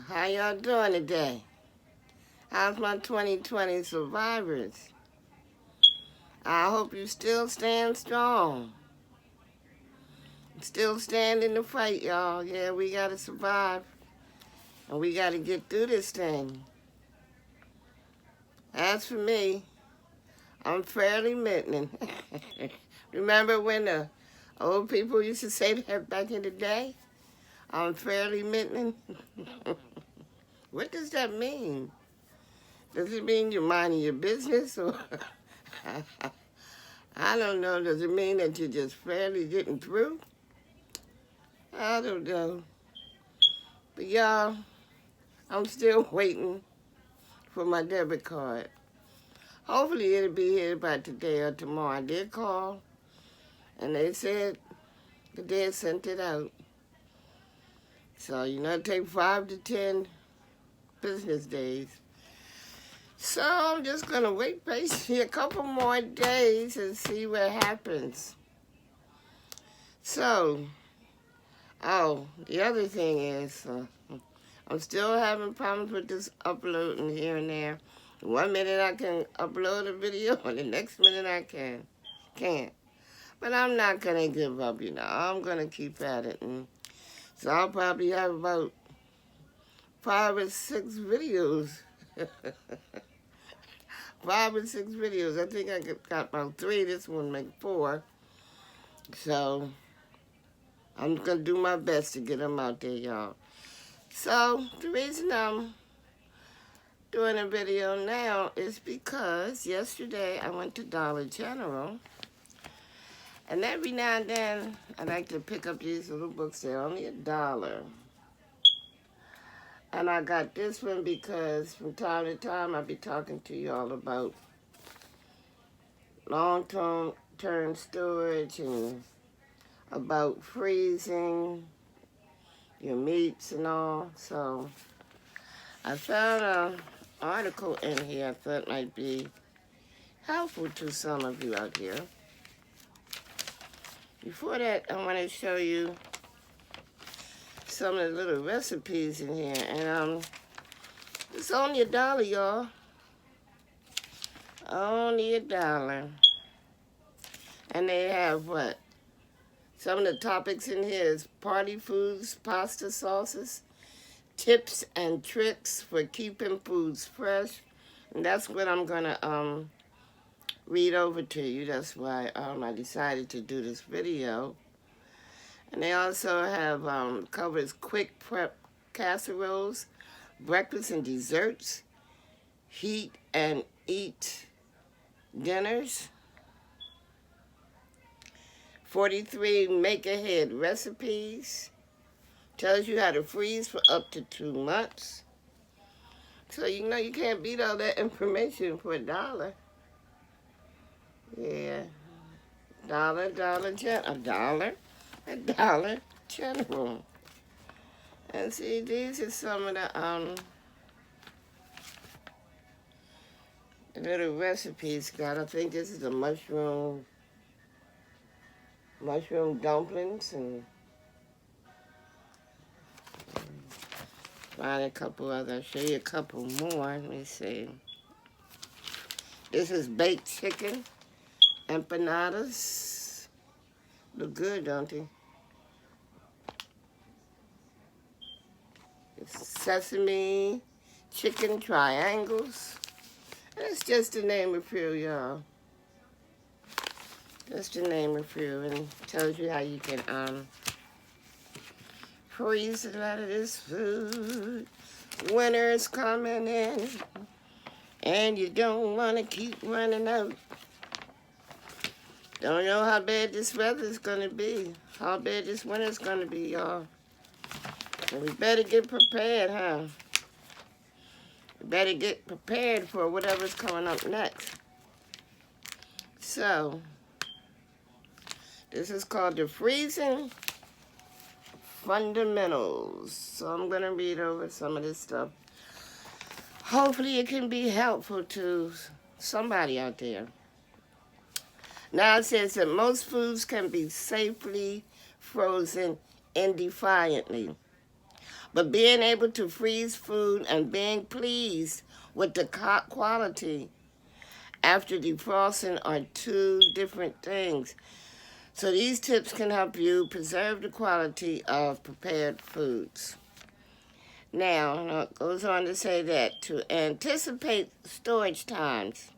How y'all doing today? How's my 2020 survivors? I hope you still stand strong. Still stand in the fight, y'all. Yeah, we gotta survive. And we gotta get through this thing. As for me, I'm fairly mitten. Remember when the old people used to say that back in the day? I'm fairly mitten. What does that mean? Does it mean you're minding your business, or I don't know. Does it mean that you're just fairly getting through? I don't know. But y'all, I'm still waiting for my debit card. Hopefully it'll be here by today or tomorrow. I did call, and they said that they had sent it out. So, it takes 5 to 10 business days. So I'm just going to wait patiently a couple more days and see what happens. So, the other thing is, I'm still having problems with this uploading here and there. One minute I can upload a video, and the next minute I can't. But I'm not going to give up, I'm going to keep at it. And so I'll probably have about 5 or 6 videos. 5 or 6 videos. I think I got about 3. This one make 4. So I'm going to do my best to get them out there, y'all. So the reason I'm doing a video now is because yesterday I went to Dollar General. And every now and then I like to pick up these little books. They're only $1. And I got this one because from time to time I'll be talking to you all about long-term storage and about freezing your meats and all. So I found an article in here I thought might be helpful to some of you out here. Before that, I want to show you some of the little recipes in here. And it's only $1, y'all. Only $1. And they have what? Some of the topics in here is party foods, pasta sauces, tips and tricks for keeping foods fresh. And that's what I'm going to read over to you. That's why I decided to do this video. And they also have covers quick prep casseroles, breakfast and desserts, heat and eat dinners, 43 make-ahead recipes, tells you how to freeze for up to 2 months. So you can't beat all that information for $1. Yeah, $1 General. And see, these are some of the little recipes got. I think this is the mushroom dumplings, and find a couple other. I'll show you a couple more. Let me see. This is baked chicken empanadas. Look good, don't they? It's sesame chicken triangles. And it's just to name a few, y'all. Just to name a few, and it tells you how you can freeze a lot of this food. Winter's coming in, and you don't want to keep running out. Don't know how bad this weather's gonna be, how bad this winter's gonna be, y'all. And we better get prepared, huh? We better get prepared for whatever's coming up next. So, this is called the Freezing Fundamentals. So I'm going to read over some of this stuff. Hopefully it can be helpful to somebody out there. Now it says that most foods can be safely frozen indefinitely. But being able to freeze food and being pleased with the quality after defrosting are two different things. So these tips can help you preserve the quality of prepared foods. Now, it goes on to say that to anticipate storage times,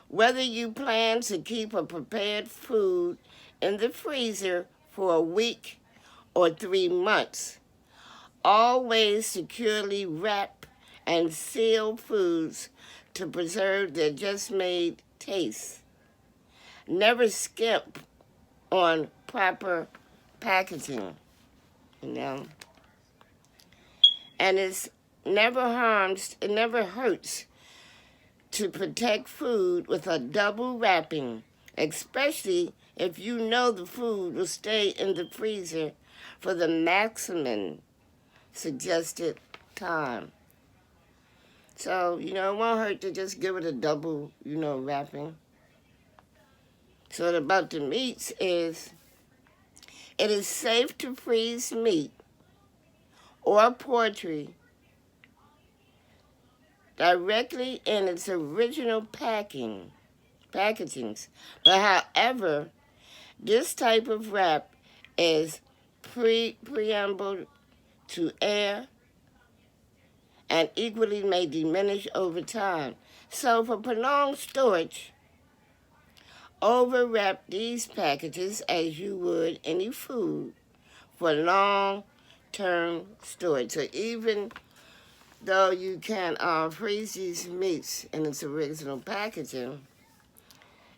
whether you plan to keep a prepared food in the freezer for a week or 3 months, always securely wrap and seal foods to preserve their just-made taste. Never skimp on proper packaging, And it never hurts to protect food with a double wrapping, especially if you know the food will stay in the freezer for the maximum suggested time. So, it won't hurt to just give it a double, wrapping. So about the meats is, it is safe to freeze meat or poultry directly in its original packagings. But however, this type of wrap is preamble to air and equally may diminish over time. So for prolonged storage, overwrap these packages as you would any food for long-term storage. So even though you can freeze these meats in its original packaging,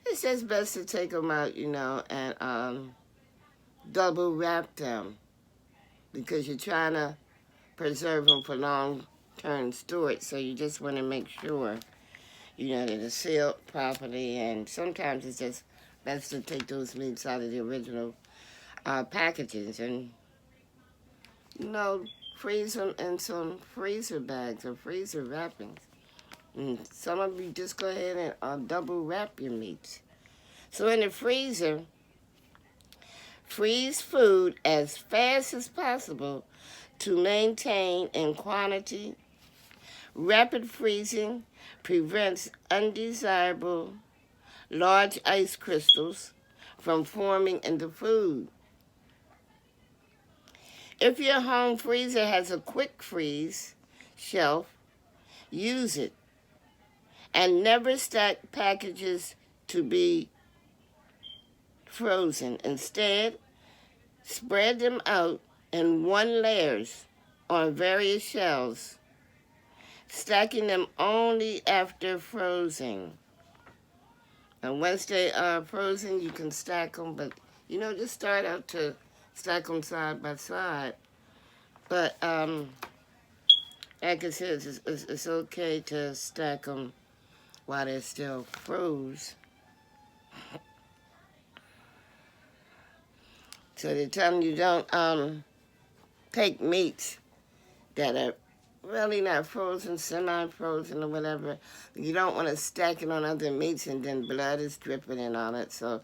it's just best to take them out, and double wrap them because you're trying to preserve them for long-term storage. So you just want to make sure, that it's sealed properly, and sometimes it's just best to take those meats out of the original packages and, freeze them in some freezer bags or freezer wrappings. And some of you just go ahead and double wrap your meats. So in the freezer, freeze food as fast as possible to maintain in quantity. Rapid freezing prevents undesirable large ice crystals from forming in the food. If your home freezer has a quick freeze shelf, use it. And never stack packages to be frozen. Instead, spread them out in one layers on various shelves, stacking them only after freezing. And once they are frozen, you can stack them, but, just start out to stack them side by side. But, like I said, it's okay to stack them while they're still froze. So they're telling you don't take meats that are really not frozen, semi-frozen or whatever. You don't want to stack it on other meats and then blood is dripping and all that. So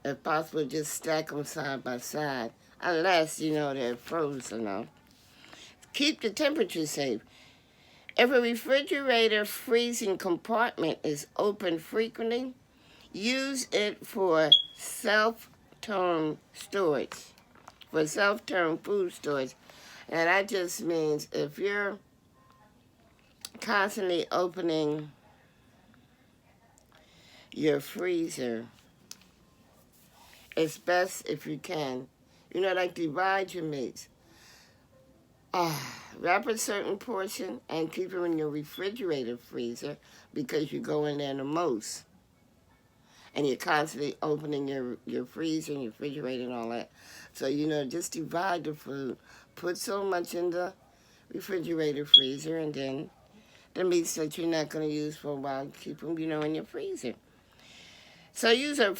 if possible, just stack them side by side, unless, they're frozen enough. Keep the temperature safe. If a refrigerator freezing compartment is open frequently, use it for self-term storage, for self-term food storage. And that just means if you're constantly opening your freezer, it's best if you can, like divide your meats. Wrap a certain portion and keep them in your refrigerator freezer because you go in there the most. And you're constantly opening your freezer and your refrigerator and all that. So, just divide the food. Put so much in the refrigerator freezer, and then the meats that you're not going to use for a while, keep them, in your freezer. So use a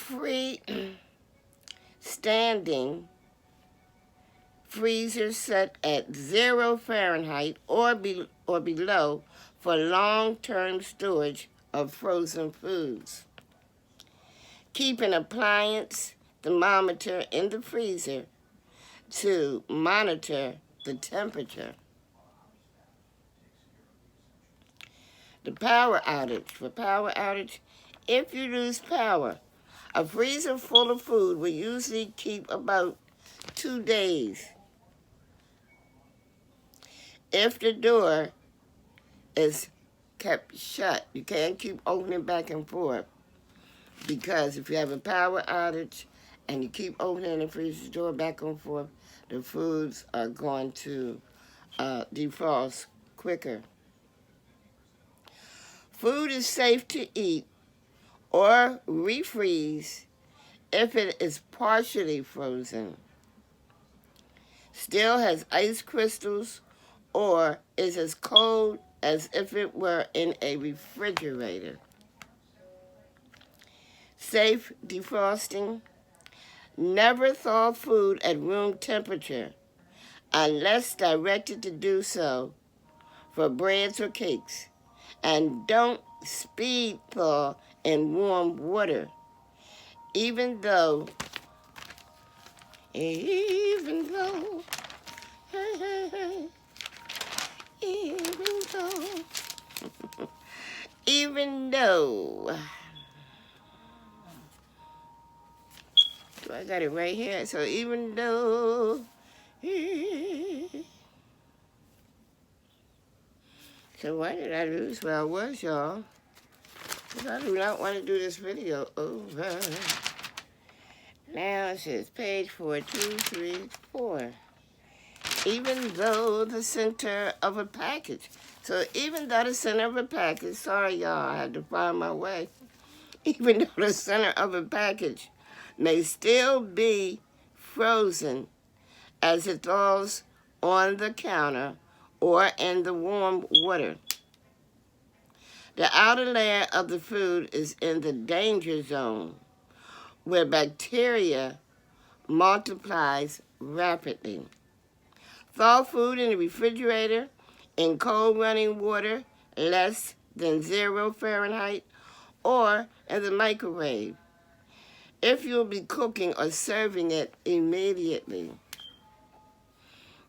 standing freezer set at 0 Fahrenheit or below for long-term storage of frozen foods. Keep an appliance thermometer in the freezer to monitor the temperature. The power outage. For power outage, if you lose power, a freezer full of food will usually keep about 2 days. If the door is kept shut, you can't keep opening back and forth, because if you have a power outage and you keep opening the freezer door back and forth, the foods are going to defrost quicker. Food is safe to eat or refreeze if it is partially frozen, still has ice crystals, or is as cold as if it were in a refrigerator. Safe defrosting. Never thaw food at room temperature unless directed to do so for breads or cakes. And don't speed thaw in warm water, even though, even though, so I got it right here. So even though, so why did I lose where I was, y'all? Because I do not want to do this video over. Now it says page 4, 2, 3, 4. Even though the center of a package. So even though the center of a package, sorry y'all, I had to find my way. Even though the center of a package may still be frozen as it thaws on the counter or in the warm water, the outer layer of the food is in the danger zone, where bacteria multiplies rapidly. Thaw food in the refrigerator in cold running water less than 0 Fahrenheit or in the microwave if you'll be cooking or serving it immediately.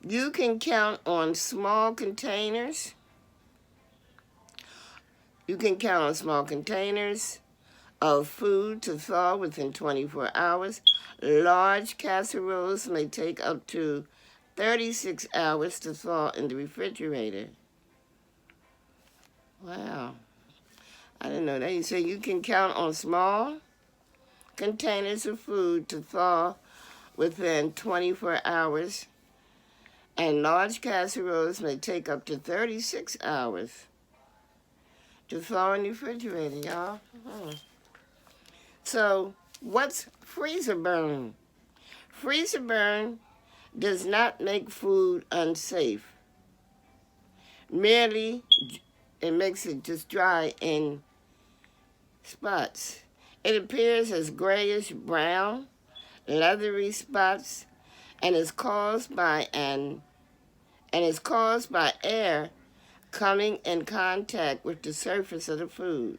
You can count on small containers. You can count on small containers of food to thaw within 24 hours. Large casseroles may take up to 36 hours to thaw in the refrigerator. Wow. I didn't know that. You say you can count on small containers of food to thaw within 24 hours, and large casseroles may take up to 36 hours to thaw in the refrigerator, y'all. So, what's freezer burn? Freezer burn does not make food unsafe. Merely, it makes it just dry in spots. It appears as grayish brown, leathery spots, and is caused by air coming in contact with the surface of the food.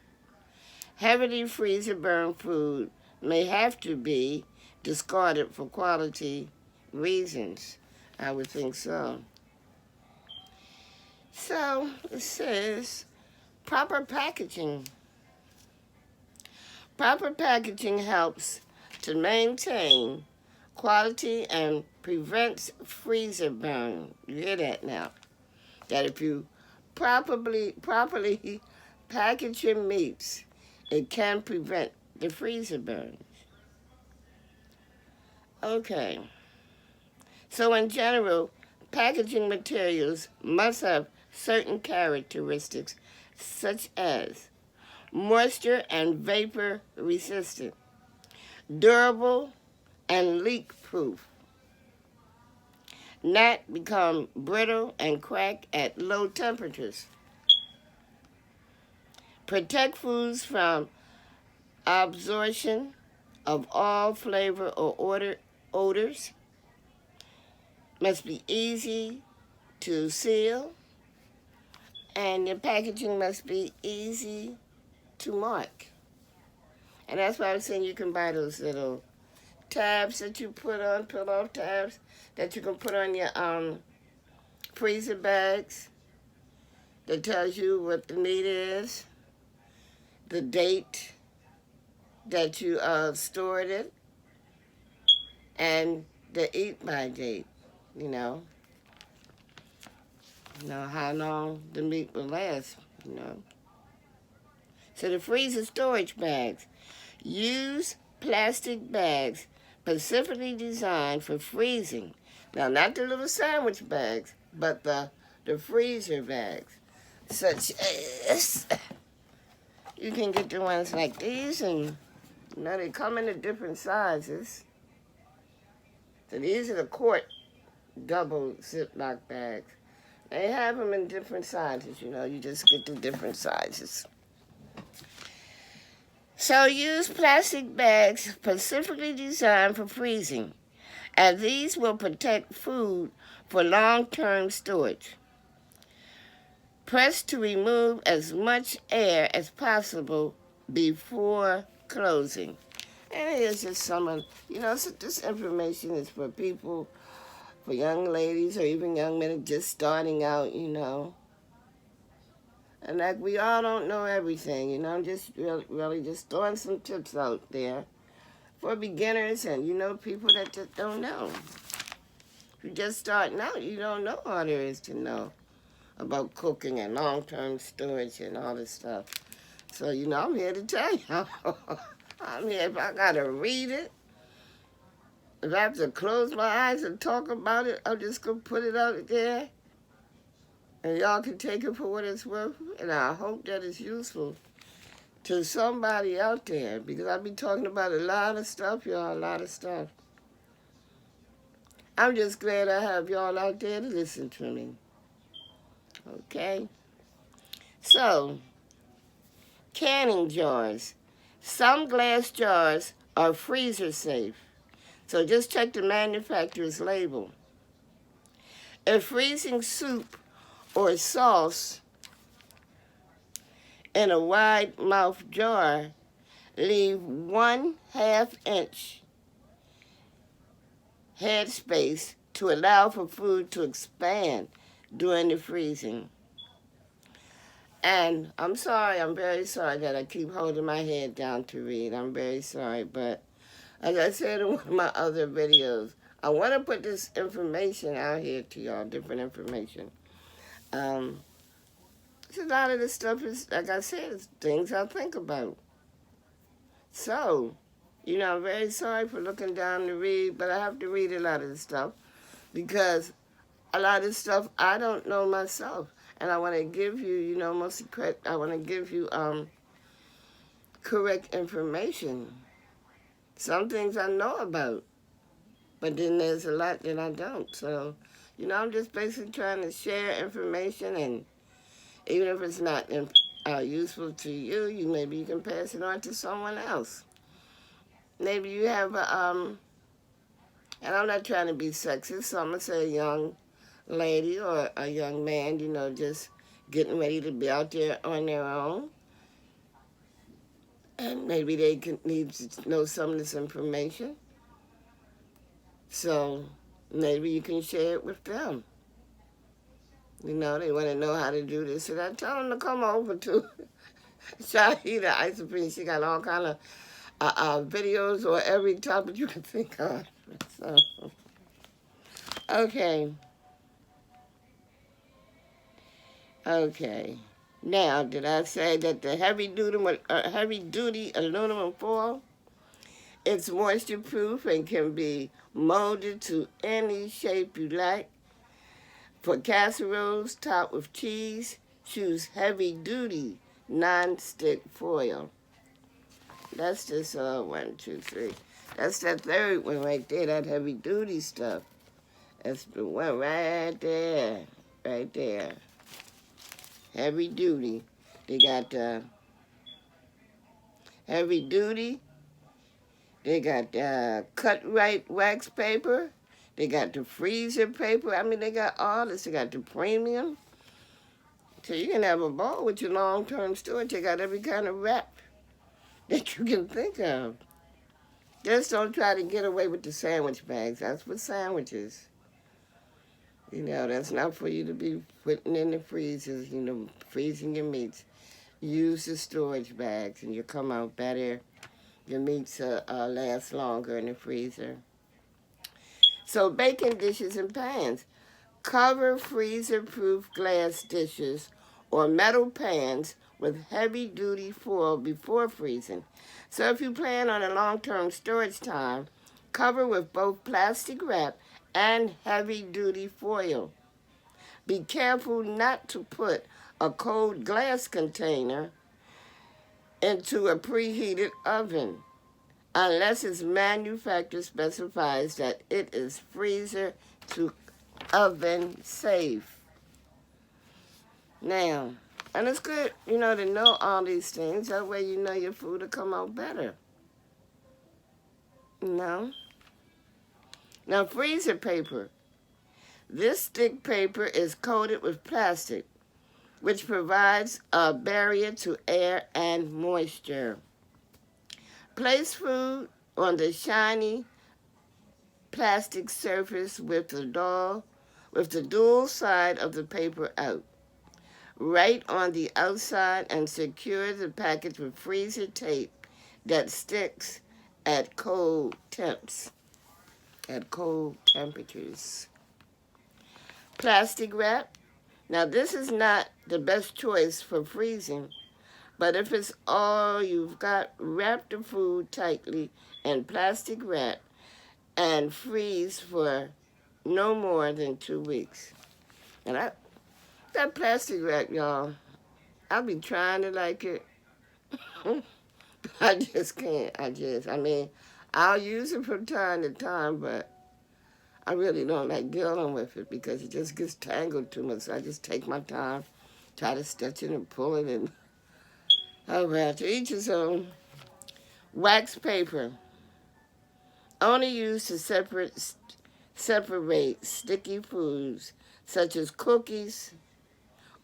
Heavily freezer burn food may have to be discarded for quality reasons. I would think so. So it says proper packaging. Proper packaging helps to maintain quality and prevents freezer burn. You hear that now? That if you properly package your meats, it can prevent the freezer burns. Okay. So in general, packaging materials must have certain characteristics such as moisture and vapor resistant, durable and leak proof, not become brittle and crack at low temperatures, protect foods from absorption of all flavor or odors, must be easy to seal, and your packaging must be easy to mark. And that's why I was saying you can buy those little tabs that you put on, pull-off tabs, that you can put on your freezer bags that tells you what the meat is, the date that you stored it, and the eat-by date, you know. You know, how long the meat will last, you know. So the freezer storage bags. Use plastic bags specifically designed for freezing. Now, not the little sandwich bags, but the freezer bags. Such as, you can get the ones like these, and you know, they come in different sizes. So these are the quart double Ziploc bags. They have them in different sizes, you know, you just get the different sizes. So use plastic bags specifically designed for freezing, as these will protect food for long-term storage. Press to remove as much air as possible before closing. And here's just some of, you know, so this information is for people, for young ladies or even young men just starting out, you know. And like, we all don't know everything, you know. I'm just really just throwing some tips out there for beginners and, you know, people that just don't know. If you're just starting out, you don't know all there is to know about cooking and long-term storage and all this stuff. So, you know, I'm here to tell you. I'm here. If I got to read it, if I have to close my eyes and talk about it, I'm just going to put it out there. And y'all can take it for what it's worth. And I hope that it's useful to somebody out there. Because I've been talking about a lot of stuff, y'all, a lot of stuff. I'm just glad I have y'all out there to listen to me. Okay? So, canning jars. Some glass jars are freezer safe. So just check the manufacturer's label. If freezing soup or sauce in a wide mouth jar, leave 1/2 inch headspace to allow for food to expand during the freezing. And I'm sorry, I'm very sorry that I keep holding my head down to read. I'm very sorry, but as I said in one of my other videos, I want to put this information out here to y'all, different information. A lot of this stuff is, like I said, it's things I think about. So, you know, I'm very sorry for looking down to read, but I have to read a lot of this stuff because a lot of this stuff I don't know myself. And I want to give you, you know, mostly correct, I want to give you correct information. Some things I know about, but then there's a lot that I don't. So, you know, I'm just basically trying to share information, and even if it's not useful to you, maybe you can pass it on to someone else. Maybe you have and I'm not trying to be sexist, so I'm going to say a young lady or a young man, you know, just getting ready to be out there on their own. And maybe they need to know some of this information. So maybe you can share it with them. You know, they want to know how to do this. And I tell them to come over to Shahida Ice Cream. She got all kind of videos or every topic you can think of. So, okay. Okay. Now, did I say that the heavy-duty aluminum foil, it's moisture-proof and can be molded to any shape you like? For casseroles topped with cheese, choose heavy-duty non-stick foil. That's just 1, 2, 3. That's that third one right there, that heavy-duty stuff. That's the one right there, right there. Heavy duty. They got heavy duty. They got cut right wax paper. They got the freezer paper. I mean, they got all this. They got the premium. So you can have a bowl with your long-term storage. They got every kind of wrap that you can think of. Just don't try to get away with the sandwich bags. That's for sandwiches. You know, that's not for you to be putting in the freezers, you know, freezing your meats. Use the storage bags and you come out better. Your meats last longer in the freezer. So baking dishes and pans. Cover freezer-proof glass dishes or metal pans with heavy-duty foil before freezing. So if you plan on a long-term storage time, cover with both plastic wrap and heavy-duty foil. Be careful not to put a cold glass container into a preheated oven unless its manufacturer specifies that it is freezer to oven safe. Now, and it's good, you know, to know all these things. That way you know your food will come out better. You know? Now, freezer paper. This thick paper is coated with plastic, which provides a barrier to air and moisture. Place food on the shiny plastic surface with the dual side of the paper out. Write on the outside and secure the package with freezer tape that sticks at cold temperatures. Plastic wrap. Now this is not the best choice for freezing, but if it's all you've got, wrap the food tightly in plastic wrap and freeze for no more than 2 weeks. And that plastic wrap, y'all, I'll be trying to like it. I just can't. I mean, I'll use it from time to time, but I really don't like dealing with it because it just gets tangled too much. So I just take my time, try to stitch it and pull it, and oh well, to each his own. Wax paper. Only used to separate sticky foods such as cookies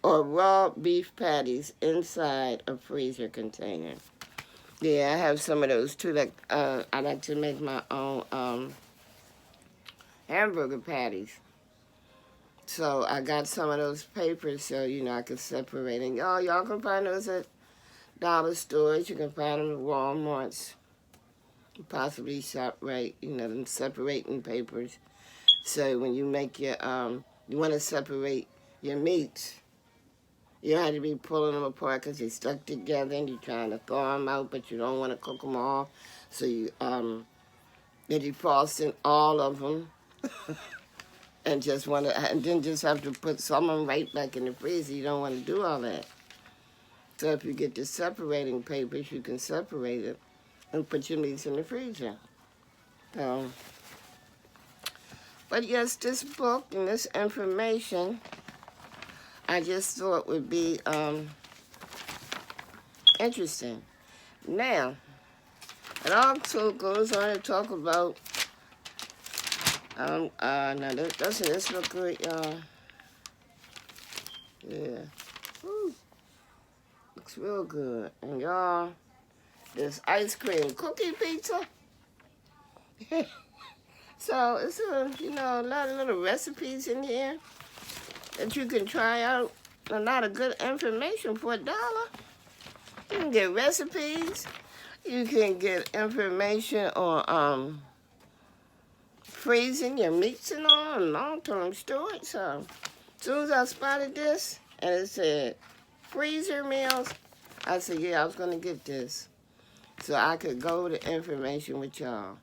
or raw beef patties inside a freezer container. Yeah, I have some of those too. Like I like to make my own hamburger patties. So I got some of those papers so, you know, I can separate. And y'all can find those at dollar stores. You can find them at Walmarts. Possibly ShopRite, you know, them separating papers. So when you make your, you want to separate your meats, you don't have to be pulling them apart because they're stuck together and you're trying to thaw them out, but you don't want to cook them all. So you, then defrosting all of them. And then just have to put some of them right back in the freezer. You don't want to do all that. So if you get the separating papers, you can separate it and put your meats in the freezer. So, but yes, this book and this information, I just thought would be interesting. Now, it also goes on to talk about now doesn't this look good, y'all? Yeah. Woo. Looks real good. And y'all, this ice cream cookie pizza. So it's a lot of little recipes in here that you can try out. A lot of good information for $1. You can get recipes. You can get information on freezing your meats and all, and long-term storage. So, as soon as I spotted this, and it said freezer meals, I said, yeah, I was going to get this. So I could go over the information with y'all.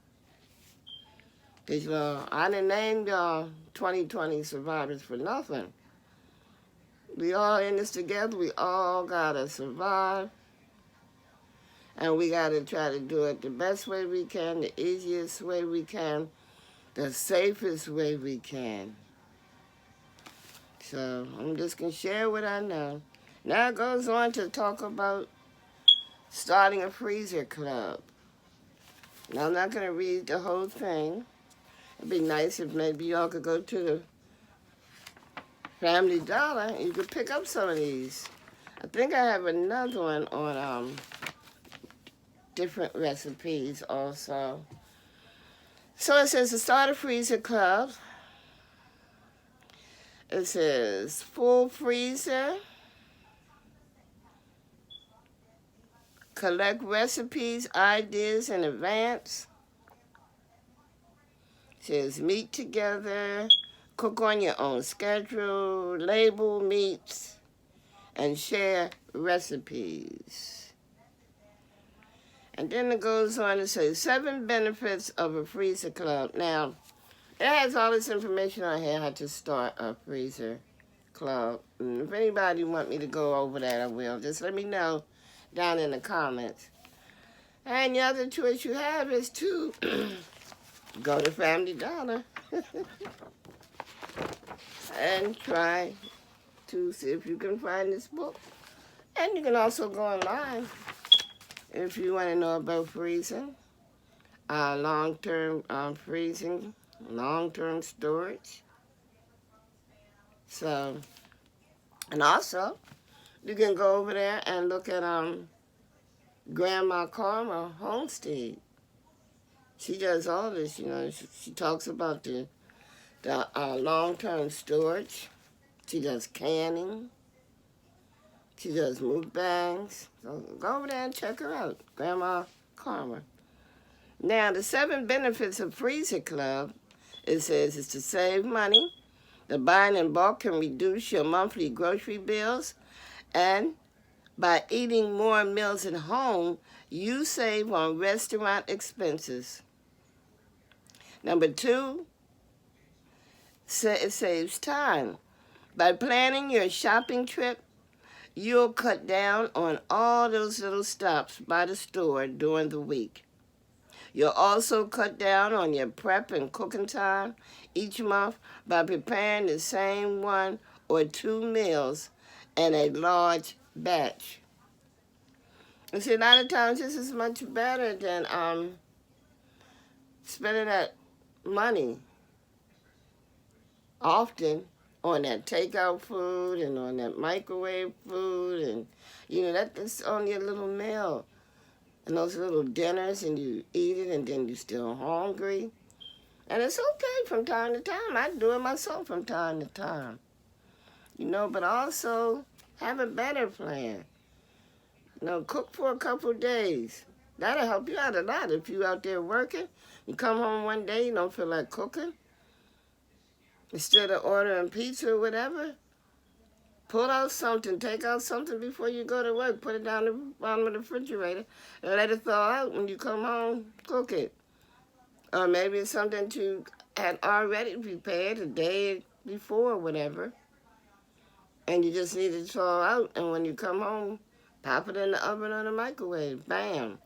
Because, I didn't name y'all 2020 survivors for nothing. We all in this together. We all got to survive. And we got to try to do it the best way we can, the easiest way we can, the safest way we can. So I'm just going to share what I know. Now it goes on to talk about starting a freezer club. Now I'm not going to read the whole thing. It'd be nice if maybe y'all could go to the Family Dollar and you could pick up some of these. I think I have another one on different recipes also. So it says to start a freezer club. It says full freezer, collect recipes, ideas in advance. It says meet together, cook on your own schedule, label meats, and share recipes. And then it goes on to say 7 benefits of a freezer club. Now, it has all this information on here how to start a freezer club. And if anybody want me to go over that, I will. Just let me know down in the comments. And the other choice you have is to go to Family Dollar and try to see if you can find this book. And you can also go online if you want to know about freezing, long-term freezing, long-term storage. So, and also, you can go over there and look at Grandma Karma Homestead. She does all this, you know. She talks about the long-term storage. She does canning. She does mukbangs. So go over there and check her out, Grandma Karma. Now, the 7 benefits of Freezer Club, it says, is to save money. The buying in bulk can reduce your monthly grocery bills. And by eating more meals at home, you save on restaurant expenses. Number 2, it saves time. By planning your shopping trip, you'll cut down on all those little stops by the store during the week. You'll also cut down on your prep and cooking time each month by preparing the same 1 or 2 meals in a large batch. And see, a lot of times this is much better than spending that money often on that takeout food and on that microwave food, and you know that's only a little meal and those little dinners, and you eat it and then you're still hungry. And it's okay from time to time. I do it myself from time to time, you know, but also have a better plan. You know, cook for a couple of days. That'll help you out a lot. If you're out there working, you come home one day, you don't feel like cooking, instead of ordering pizza or whatever, pull out something, take out something before you go to work, put it down the bottom of the refrigerator, and let it thaw out. When you come home, cook it. Or maybe it's something you had already prepared a day before or whatever, and you just need it to thaw out, and when you come home, pop it in the oven or the microwave. Bam.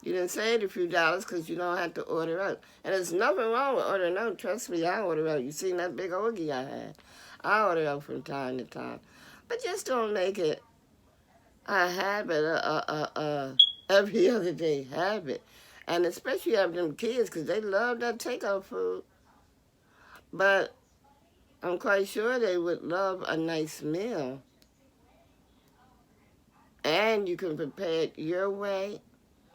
You didn't save a few dollars because you don't have to order out. And there's nothing wrong with ordering out. Trust me, I order out. You seen that big orgy I had? I order out from time to time. But just don't make it a habit, every other day habit. And especially have them kids, because they love that takeout food. But I'm quite sure they would love a nice meal. And you can prepare it your way.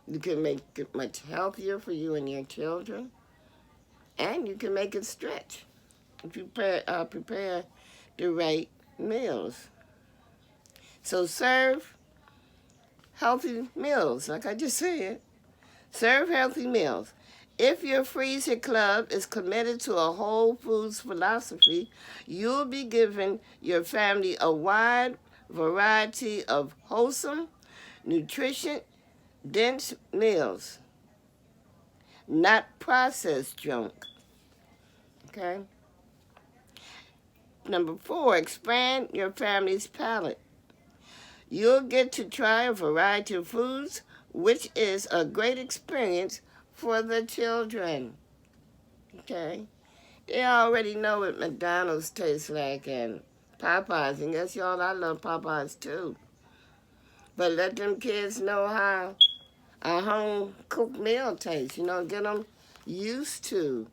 You can make it much healthier for you and your children. And you can make it stretch if you prepare the right meals. So serve healthy meals, like I just said. Serve healthy meals. If your freezer club is committed to a whole foods philosophy, you'll be giving your family a wide variety of wholesome, nutrition, dense meals, not processed junk. Okay? Number 4, expand your family's palate. You'll get to try a variety of foods, which is a great experience for the children. Okay? They already know what McDonald's tastes like and Popeyes, and guess y'all, I love Popeyes too. But let them kids know how a home-cooked meal tastes, you know, get them used to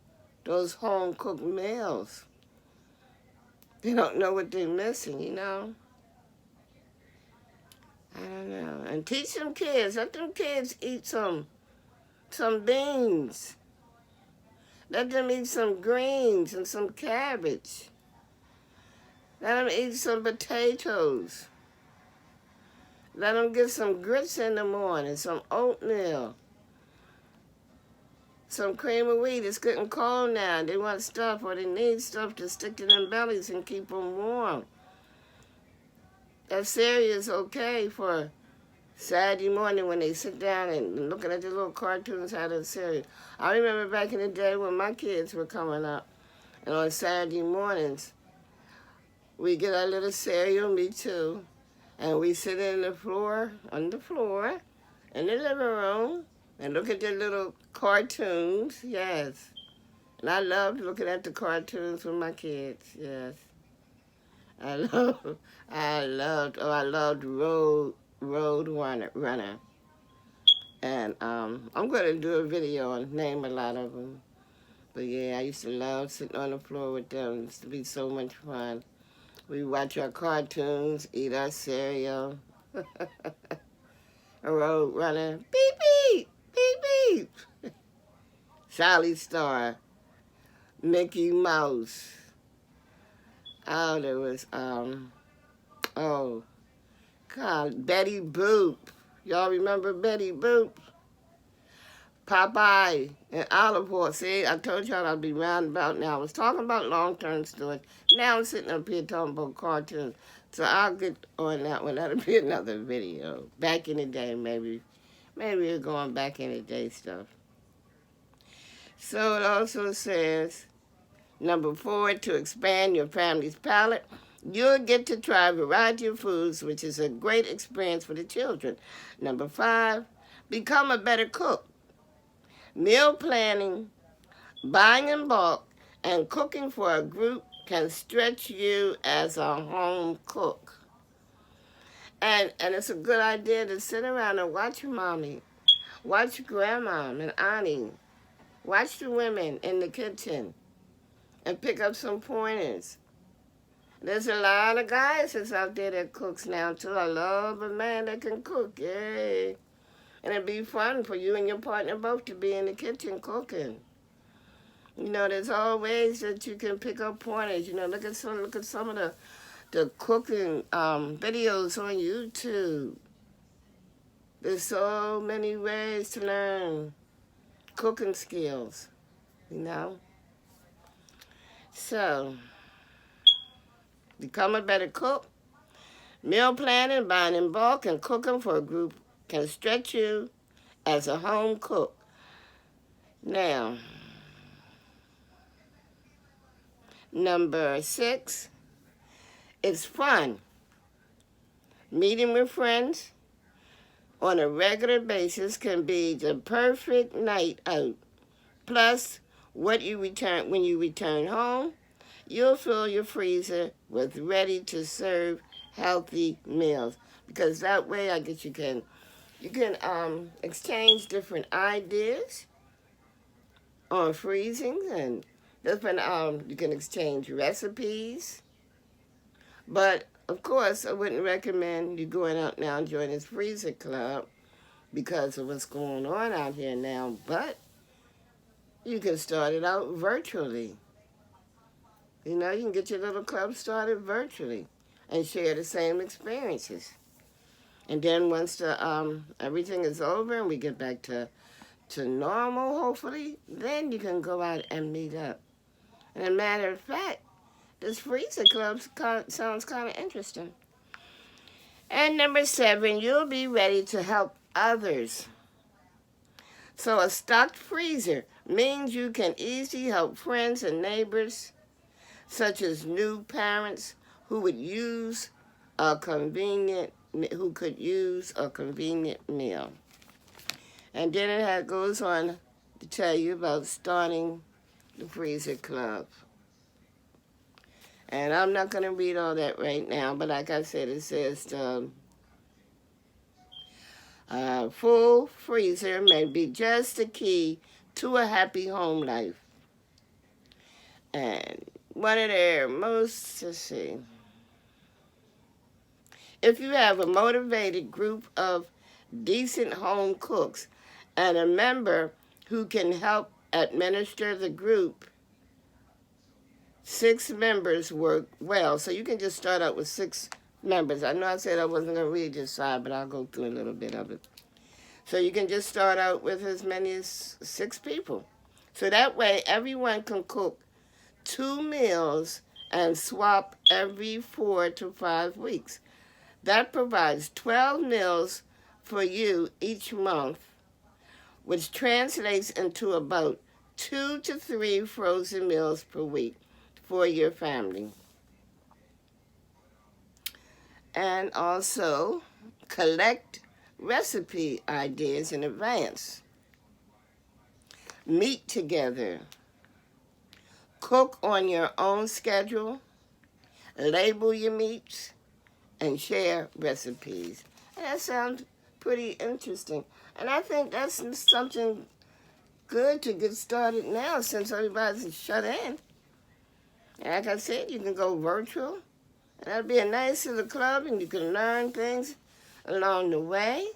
those home-cooked meals. They don't know what they're missing, you know. I don't know. And teach them kids, let them kids eat some beans. Let them eat some greens and some cabbage. Let them eat some potatoes. Let them get some grits in the morning, some oatmeal, some cream of wheat. It's getting cold now. They want stuff or they need stuff to stick to their bellies and keep them warm. That cereal is okay for Saturday morning when they sit down and looking at the little cartoons out of the cereal. I remember back in the day when my kids were coming up, and on Saturday mornings, we get our little cereal, me too, and we sit on the floor, in the living room, and look at the little cartoons, yes. And I loved looking at the cartoons with my kids, yes. I loved Road Runner. And I'm going to do a video and name a lot of them. But yeah, I used to love sitting on the floor with them. It used to be so much fun. We watch our cartoons, eat our cereal. A Road Runner, beep, beep, beep, beep. Sally Star, Mickey Mouse. Oh, there was, oh, God, Betty Boop. Y'all remember Betty Boop? Popeye and Olive Oyl. See, I told y'all I'd be roundabout now. I was talking about long-term storage. Now I'm sitting up here talking about cartoons. So I'll get on that one. That'll be another video. Back in the day, maybe. Maybe we're going back in the day stuff. So it also says, number 4, to expand your family's palate, you'll get to try a variety of foods, which is a great experience for the children. Number 5, become a better cook. Meal planning, buying in bulk, and cooking for a group can stretch you as a home cook. And it's a good idea to sit around and watch Mommy, watch Grandma and Auntie, watch the women in the kitchen, and pick up some pointers. There's a lot of guys that's out there that cooks now, too. I love a man that can cook, yay. And it'd be fun for you and your partner both to be in the kitchen cooking. You know, there's all ways that you can pick up pointers. You know, look at some of the cooking videos on YouTube. There's so many ways to learn cooking skills, you know. So, become a better cook. Meal planning, buying in bulk, and cooking for a group can stretch you as a home cook. Now, number 6, it's fun. Meeting with friends on a regular basis can be the perfect night out. Plus, when you return home, you'll fill your freezer with ready-to-serve healthy meals. Because that way, I guess you can exchange different ideas on freezing, and different you can exchange recipes. But of course, I wouldn't recommend you going out now and join this freezer club because of what's going on out here now. But you can start it out virtually. You know, you can get your little club started virtually and share the same experiences. And then once the everything is over and we get back to normal, hopefully, then you can go out and meet up. And as a matter of fact, this freezer club sounds kind of interesting. And number 7, you'll be ready to help others. So a stocked freezer means you can easily help friends and neighbors, such as new parents who could use a convenient meal. And then it goes on to tell you about starting the freezer club. And I'm not going to read all that right now, but like I said, it says full freezer may be just the key to a happy home life. And one of their most, let's see, if you have a motivated group of decent home cooks and a member who can help administer the group, 6 members work well. So you can just start out with 6 members. I know I said I wasn't going to read this side, but I'll go through a little bit of it. So you can just start out with as many as 6 people. So that way everyone can cook 2 meals and swap every 4 to 5 weeks. That provides 12 meals for you each month, which translates into about 2 to 3 frozen meals per week for your family. And also collect recipe ideas in advance. Meet together. Cook on your own schedule. Label your meats and share recipes. And that sounds pretty interesting. And I think that's something good to get started now since everybody's shut in. And like I said, you can go virtual. And that'll be a nice little club, and you can learn things along the way.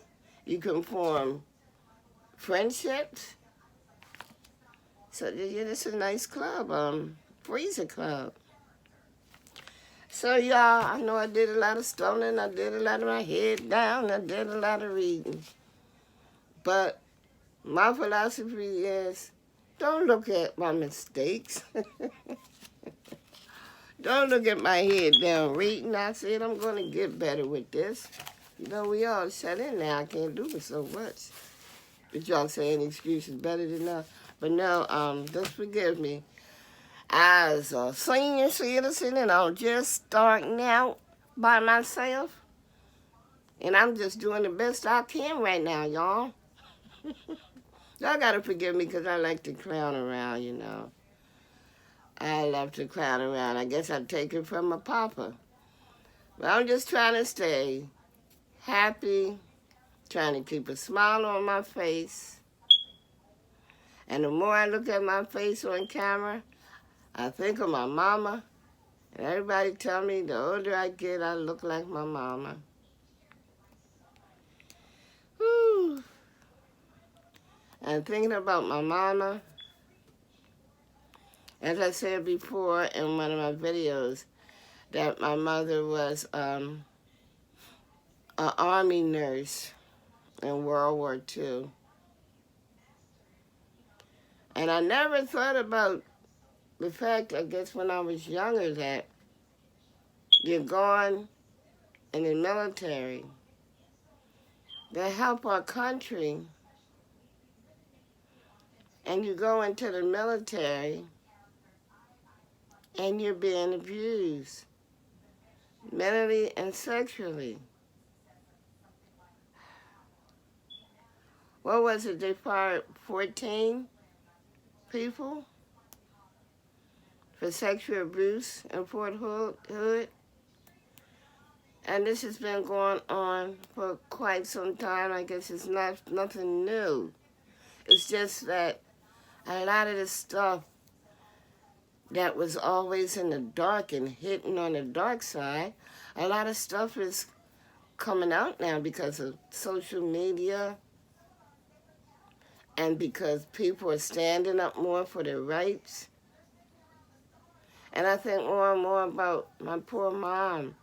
You can form friendships. So yeah, this is a nice club, Freezer Club. So y'all, I know I did a lot of stoning, I did a lot of my head down, I did a lot of reading. But my philosophy is, don't look at my mistakes. Don't look at my head down reading. I said I'm going to get better with this. You know, we all shut in now. I can't do it so much. But y'all saying excuses better than that. But no, just forgive me. As a senior citizen and I'm just starting out by myself. And I'm just doing the best I can right now, y'all. Y'all got to forgive me because I like to clown around, you know. I love to clown around. I guess I'd take it from my papa. But I'm just trying to stay happy, trying to keep a smile on my face. And the more I look at my face on camera, I think of my mama. And everybody tell me the older I get, I look like my mama. Whew. And thinking about my mama, as I said before in one of my videos, that my mother was an Army nurse in World War II. And I never thought about the fact, I guess when I was younger, that you're going in the military to help our country, and you go into the military and you're being abused, mentally and sexually. What was it, they fired 14 people for sexual abuse in Fort Hood? And this has been going on for quite some time. I guess it's nothing new. It's just that a lot of the stuff that was always in the dark and hidden on the dark side, a lot of stuff is coming out now because of social media and because people are standing up more for their rights. And I think more and more about my poor mom.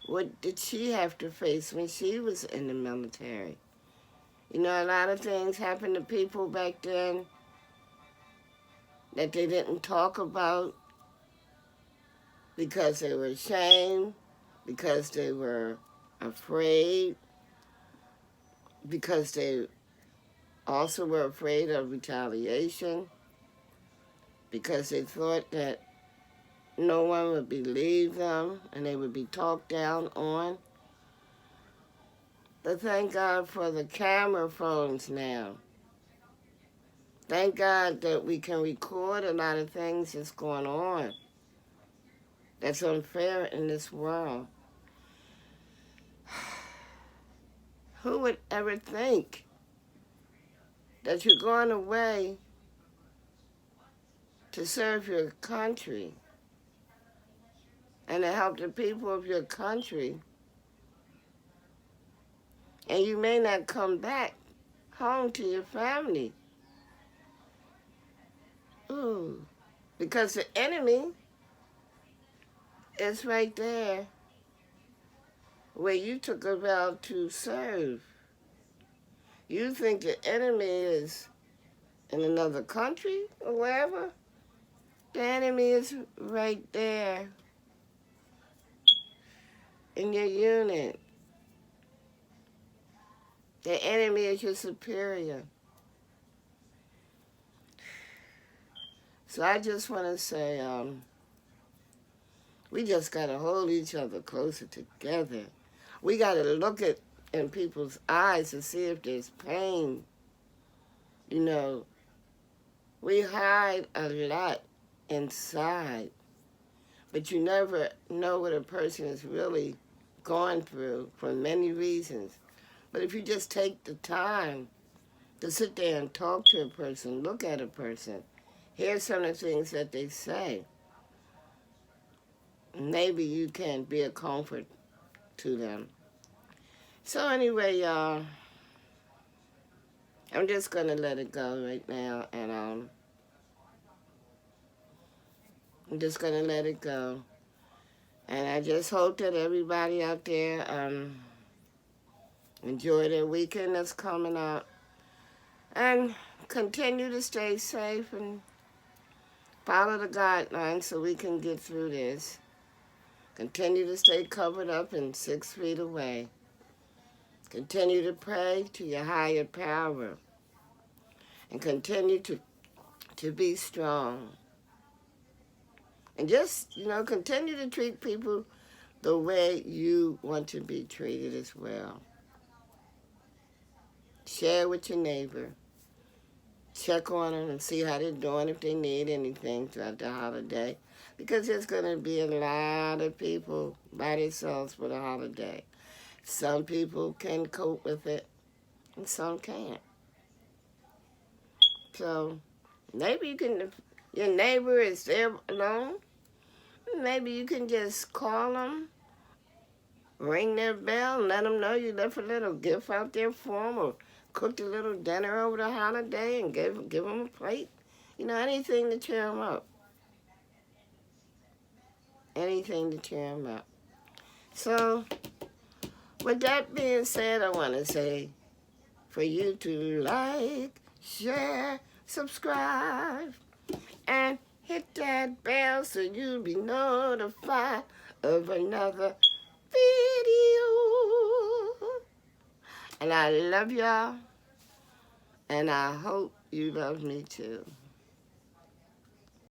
What did she have to face when she was in the military? You know, a lot of things happened to people back then that they didn't talk about because they were ashamed, because they were afraid, because they also were afraid of retaliation, because they thought that no one would believe them and they would be talked down on. But thank God for the camera phones now. Thank God that we can record a lot of things that's going on that's unfair in this world. Who would ever think that you're going away to serve your country and to help the people of your country, and you may not come back home to your family? Ooh, because the enemy It's right there where you took a vow to serve. You think the enemy is in another country or wherever? The enemy is right there in your unit. The enemy is your superior. So I just want to say, we just got to hold each other closer together. We got to look at in people's eyes to see if there's pain. You know, we hide a lot inside, but you never know what a person is really going through for many reasons. But if you just take the time to sit there and talk to a person, look at a person, hear some of the things that they say, maybe you can be a comfort to them. So anyway, y'all, I'm just going to let it go right now, and I'm just going to let it go. And I just hope that everybody out there enjoy their weekend that's coming up, and continue to stay safe and follow the guidelines so we can get through this. Continue to stay covered up and 6 feet away. Continue to pray to your higher power. And continue to be strong. And just, continue to treat people the way you want to be treated as well. Share with your neighbor. Check on them and see how they're doing, if they need anything throughout the holiday. Because there's going to be a lot of people by themselves for the holiday. Some people can cope with it, and some can't. So maybe you can, if your neighbor is there alone, maybe you can just call them, ring their bell, and let them know you left a little gift out there for them, or cooked a little dinner over the holiday and give them a plate. Anything to cheer them up. Anything to cheer them up. So, with that being said, I want to say for you to like, share, subscribe, and hit that bell so you'll be notified of another video. And I love y'all, and I hope you love me too.